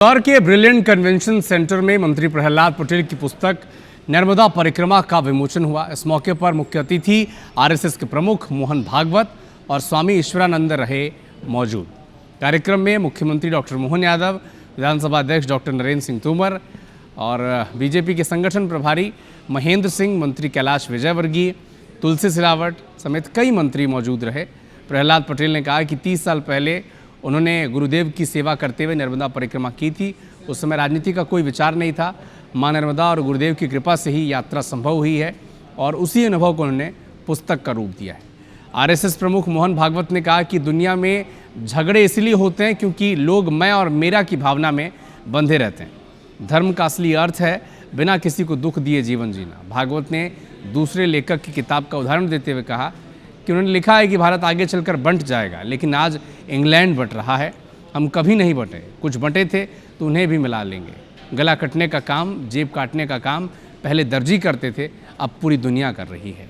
इंदौर के brilliant convention centre में मंत्री प्रहलाद पटेल की पुस्तक नर्मदा परिक्रमा का विमोचन हुआ। इस मौके पर मुख्य अतिथि आरएसएस के प्रमुख मोहन भागवत और स्वामी ईश्वरानंद रहे मौजूद। कार्यक्रम में मुख्यमंत्री डॉक्टर मोहन यादव, विधानसभा अध्यक्ष डॉक्टर नरेंद्र सिंह तोमर और बीजेपी के संगठन प्रभारी महेंद्र सिंह, मंत्री कैलाश विजयवर्गीय, तुलसी सिलावट समेत कई मंत्री मौजूद रहे। प्रहलाद पटेल ने कहा कि 30 साल पहले उन्होंने गुरुदेव की सेवा करते हुए नर्मदा परिक्रमा की थी। उस समय राजनीति का कोई विचार नहीं था। मां नर्मदा और गुरुदेव की कृपा से ही यात्रा संभव हुई है और उसी अनुभव को उन्होंने पुस्तक का रूप दिया है। आरएसएस प्रमुख मोहन भागवत ने कहा कि दुनिया में झगड़े इसलिए होते हैं क्योंकि लोग मैं और मेरा की भावना में बंधे रहते हैं। धर्म का असली अर्थ है बिना किसी को दुख दिए जीवन जीना। भागवत ने दूसरे लेखक की किताब का उदाहरण देते हुए कहा कि उन्होंने लिखा है कि भारत आगे चलकर बंट जाएगा, लेकिन आज इंग्लैंड बंट रहा है। हम कभी नहीं बंटे, कुछ बंटे थे तो उन्हें भी मिला लेंगे। गला कटने का काम, जेब काटने का काम पहले दर्जी करते थे, अब पूरी दुनिया कर रही है।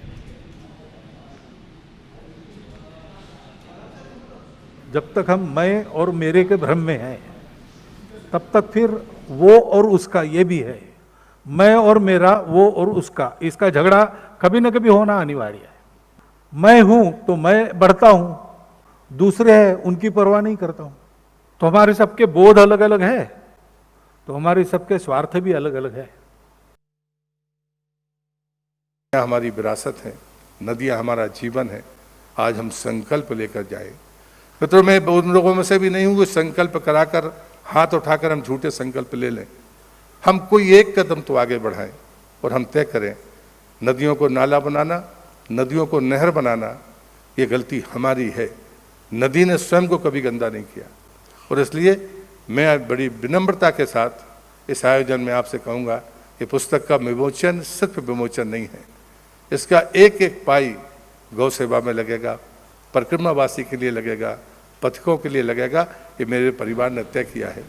जब तक हम मैं और मेरे के भ्रम में हैं, तब तक फिर वो और उसका ये भी है। मैं और मेरा, वो और उसका, इसका झगड़ा कभी न कभी होना अनिवार्य है। मैं हूं तो मैं बढ़ता हूं, दूसरे हैं उनकी परवाह नहीं करता हूं। तो हमारे सबके बोध अलग अलग है, तो हमारे सबके स्वार्थ भी अलग अलग है। हमारी विरासत है, नदियां हमारा जीवन है। आज हम संकल्प लेकर जाए। मित्रों, मैं उन लोगों में से भी नहीं हूं कि संकल्प कराकर हाथ उठाकर हम झूठे संकल्प ले लें। हम कोई एक कदम तो आगे बढ़ाएं और हम तय करें। नदियों को नाला बनाना, नदियों को नहर बनाना, ये गलती हमारी है। नदी ने स्वयं को कभी गंदा नहीं किया और इसलिए मैं बड़ी विनम्रता के साथ इस आयोजन में आपसे कहूँगा कि पुस्तक का विमोचन सिर्फ विमोचन नहीं है, इसका एक एक पाई गौ सेवा में लगेगा, परिक्रमावासी के लिए लगेगा, पथिकों के लिए लगेगा। ये मेरे परिवार ने तय किया है।